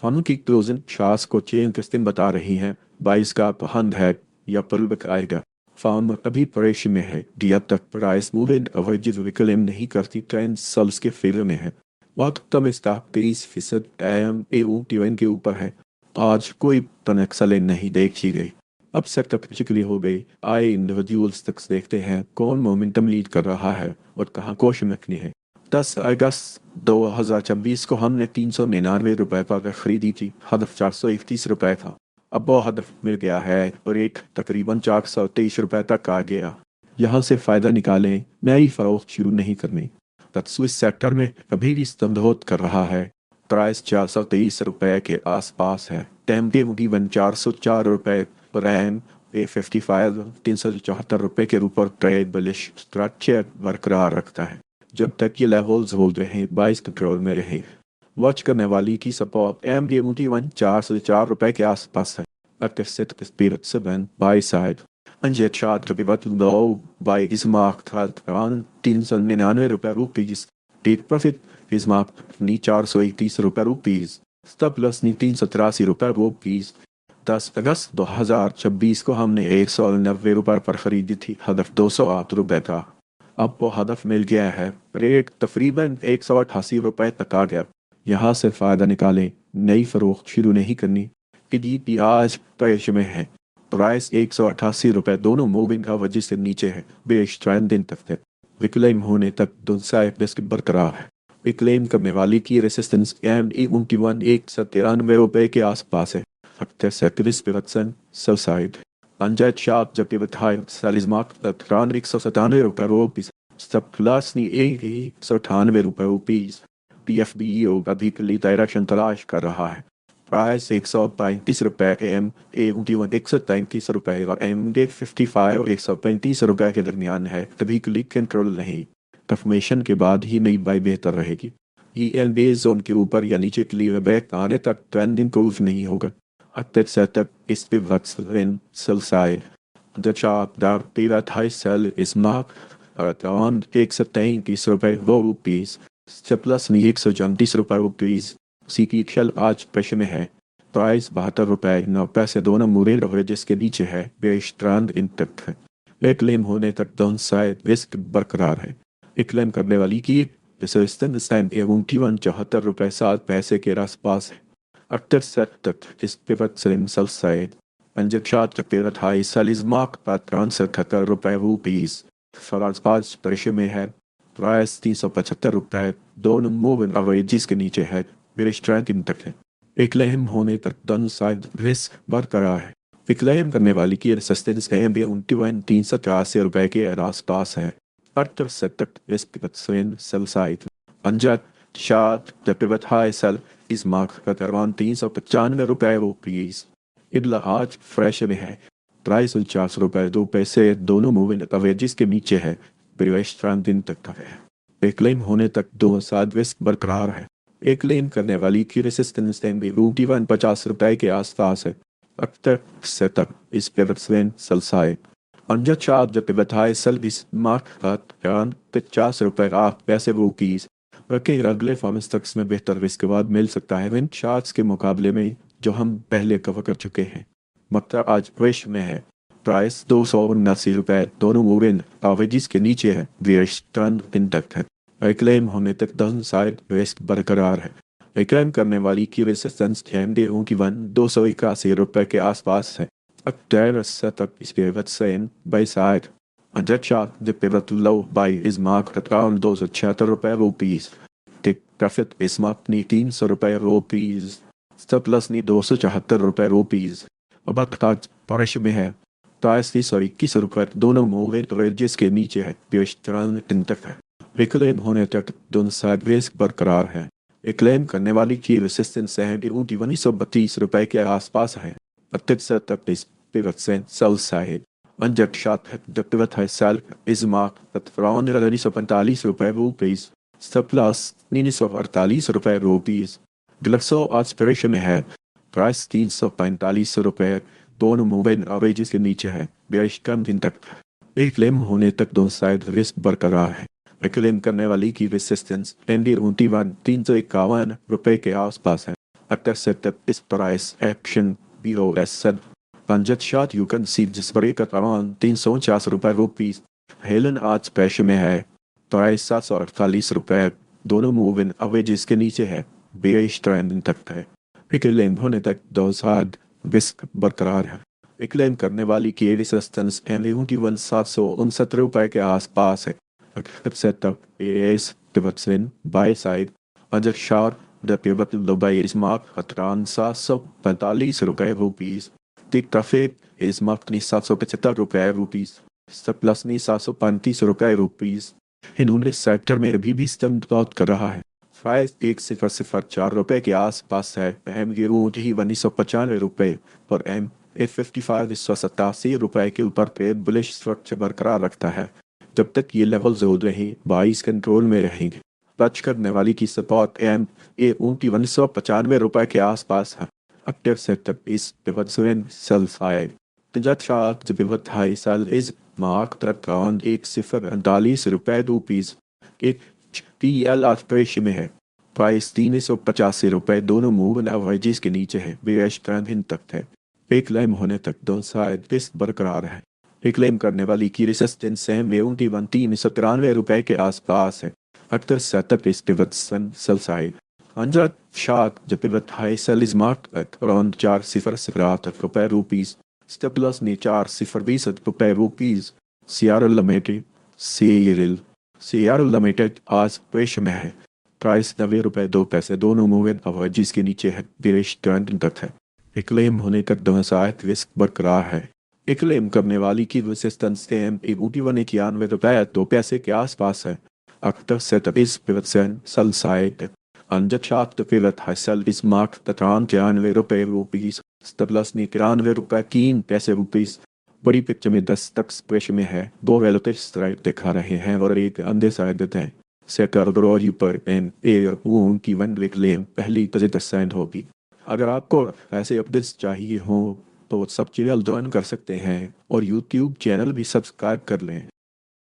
Fun की closing शास को chain किस्तें बता रही हैं। 22 का पहंद है या पल्बक आएगा। फार्म अभी परेश में है कि अब तक प्राइस मूवमेंट अवैध विकल्प नहीं करती ट्रेंड सल्स के फेवर में है। वक्त कम स्टॉक 23% एम ए के ऊपर है। आज कोई तनक्सलें नहीं देखी गई। अब सेक्टर पिचकली हो गई। आए इंडिविजुअल्स तक देखते हैं कौन मोमेंटम लीड कर रहा है और कहाँ क्वेश्चन रखनी है। 10 अगस्त 2026 को हमने 399 रुपए पर खरीदी थी। हदफ 431 रुपए था। अब वो हदफ मिल गया है और एक तकरीबन 423 रुपए तक आ गया। यहाँ से फायदा निकालें, नई फरोख्त शुरू नहीं करनी। तत्सुइस सेक्टर में कभी भी स्तंभोत कर रहा है। प्राइस 423 रुपए के आसपास है। टेमटेम 404 रुपए पर एम A55 374 रुपए के ऊपर ट्रेड बुलिश स्ट्रक्चर बरकरार रखता है जब तक ये लेवल्स होल्ड रहे 22 कंट्रोल में रहे। वॉच करने वाली की सपोर्ट MD 404 रुपए के आसपास है। Active set spirit 7 buy side. Anjet chart pivot low by is marked at around 399 rupees. Take profit is marked knee 431 rupees. stop loss knee 383 rupees. 10 अगस्त 2026 को हमने 190 रुपए पर खरीदी थी। हदफ 208 रुपए था। अब वो हदफ मिल गया है। रेट तकरीबन 188 रुपए तक आ गया। यहाँ से फायदा निकालें, नई फरोख्त शुरू नहीं करनी। कि आज पेश में है। प्राइस 188 रुपए दोनों मूविंग का वजह से नीचे है। बेश ट्रेंड दिन तक है। विक्लेम होने तक दोनों रिस्क बरकरार है। विक्लेम करने वाली की रेसिस्टेंस MD 193 रुपए के आसपास है। अक्टर सेक्टरिस पिवटसन सेल साइड। पंचायत शाप जब पिवटाई सालिजमार्क तक 197 रुपए सब क्लास नी 198 रुपए PFBEO अभी के लिए डायरेक्शन तलाश कर रहा है। प्राइस 135 रुपए के MA 133 रुपए और MD 55 और 135 रुपए के दरमियान है। तभी के लिए कंट्रोल नहीं। कंफर्मेशन के बाद ही नई बाई बेहतर रहेगी। ELB जोन के ऊपर या नीचे के लिए बैक आने तक ट्रेंड इंप्रूव नहीं होगा। अतः सेटअप इस पे वक्सन sell side The chart that pivot high sell is marked at around 137 rupees. Surplus knee 134 rupees. सीकी शल आज प्रेशर में है। प्राइस 72 रुपए 9 पैसे दोनों मूरे एवरेजेस के नीचे है। बेश ट्रेंड इंटैक्ट है। एक क्लेम होने तक डाउन साइड रिस्क बरकरार है। एक क्लेम करने वाली की रेजिस्टेंस टाइम 74 रुपए 7 पैसे के आसपास है। अक्टर सेट तक इस पिवट सेलिंग सेल साइड। पंजब short pivot high sell is mark पर 73 रुपीज। फराज पास प्रेशर में है। प्राइस 375 रुपए दोनों मूविंग एवरेजेस के नीचे है। बेश ट्रेंड इंटैक्ट है। एक क्लेम होने तक डाउन साइड रिस्क बरकरार है। क्लेम करने वाली की रेजिस्टेंस MD 384 रुपए के आसपास है। अक्टर सेट तक इस पिवट सेल साइड। पंजब शार्ट पिवट हाई सेल इस मार्क का 395 रुपीज। इडला आज फ्रेश में है। प्राइस 49 रुपए 2 पैसे दोनों मूविंग एवरेजेस के नीचे है। बेश ट्रेंड दिन तक है। एक क्लेम होने तक दो साइड रिस्क बरकरार है। एक क्लेम करने वाली की रेजिस्टेंस MD 50 रुपए के आसपास है। अक्टर से तक इस pivot sell side. Anjar chart जब पिवट हाई सेल इस मार्क का 50 रुपए 8 पैसे रुपीज। रखे अगले फॉर्मेस तक में बेहतर रिस्क के बाद मिल सकता है इन चार्ट्स के मुकाबले में जो हम पहले कवर कर चुके हैं। मकता आज प्रेश में है। प्राइस 279 रुपए दोनों मूविंग एवरेजेस के नीचे है। बेश ट्रेंड इंटैक्ट है। क्लेम होने तक डाउन साइड रिस्क बरकरार है। क्लेम करने वाली की रेजिस्टेंस MD 281 रुपए के आसपास है। अक्टर से तक इस पिवट से by side. Under chart, the pivot low buy is marked at around 276 rupees. Take profit is marked knee 300 rupees. Stop loss knee 274 rupees. अब आज बारिश में है। प्राइस 321 रुपए दोनों मूविंग एवरेजेस के नीचे है। बेश ट्रेंड इंटैक्ट है। क्लेम होने तक दोनों साइड रिस्क बरकरार है। क्लेम करने वाली की रेजिस्टेंस MD 1932 रुपए के आसपास है। अत्यंत से तक इस पिवट से sell side. Under shot the pivot high sell is marked at around 945 rupees. Stop loss 948 rupees. Glaxo aspiration में है। प्राइस 345 रुपए दोनों मूविंग एवरेजेस के नीचे है। बेश कम दिन तक एक क्लेम होने तक दोनों साइड रिस्क बरकरार है। क्लेम करने वाली की रेजिस्टेंस MD 351 रुपए के आसपास है। After setup is price action below as said. Panjat shot you can see जिस break at around 350 रुपए rupees. हेलन आज पैसे में है प्राइस 748 रुपए दोनों मूव इन अवेजेस के नीचे है बेरिश ट्रेंड तक है विकलेम होने तक 2020 बरकरार है विकलेम करने वाली की रेजिस्टेंस एम 769 रुपए के आसपास है setup S pivots in buy side under short the pivot low by is marked at around 745 रुपए rupees the traffic is marked ni 775 रुपए rupees surplus ni 735 रुपए rupees इन्होंने सेक्टर में अभी भी स्टम्प आउट कर रहा है प्राइस 1,004 रुपए के आसपास है एम की रूट ही 1,995 और एम 855 187 रुपए के ऊपर पे बुलिश स्ट्रक्चर बरकरार रखता है जब तक ये लेवल जोड़ रहे बाइस कंट्रोल में रहेंगे टच करने वाली की सपोर्ट एम ए 195 रुपए के आसपास है एक्टिव सेटअप इस पिवट सेल साइड तजत short the pivot high sell is mark तक अराउंड 1,048 रुपए रुपीज एक टीएल आस्पिरेशन में है प्राइस 385 रुपए दोनों मूव एवरेजेस के नीचे है बेरिश ट्रेंड तक है एक लाइन होने तक दो साइड पिस बरकरार है क्लेम करने वाली की रेजिस्टेंस है 393 के आसपास है अक्सर सेटअप इस pivot sell side under short the pivot high sell is marked at around 4,008 रुपए रुपीस स्टेपलस ने 4,020 रुपए रुपीस सीआरएल लिमिटेड आज पेश में है प्राइस 90 रुपए 2 दोनों मूवें अवरेजेस के नीचे है बेरिश ट्रेंड तक है क्लेम होने तक दोनों रिस्क बरकरार है क्लेम करने वाली की रेजिस्टेंस एम 91 रुपए के आसपास है अक्सर सेटअप इस pivot sell side under short the pivot high sell is marked at around 93 रुपए रुपीस स्टेपलस ने 93 रुपए 3 रुपीस बड़ी पिक्चर में 10 तक स्प्रेश में है दो रिलेटिव स्ट्राइक दिखा रहे हैं और एक अनडिसाइडेड है सेटर ड्रॉ पर एन एयर की वन क्लेम पहली तजद होगी अगर आपको ऐसे अपडेट्स चाहिए हो तो सब चैनल ज्वाइन कर सकते हैं और यूट्यूब चैनल भी सब्सक्राइब कर लें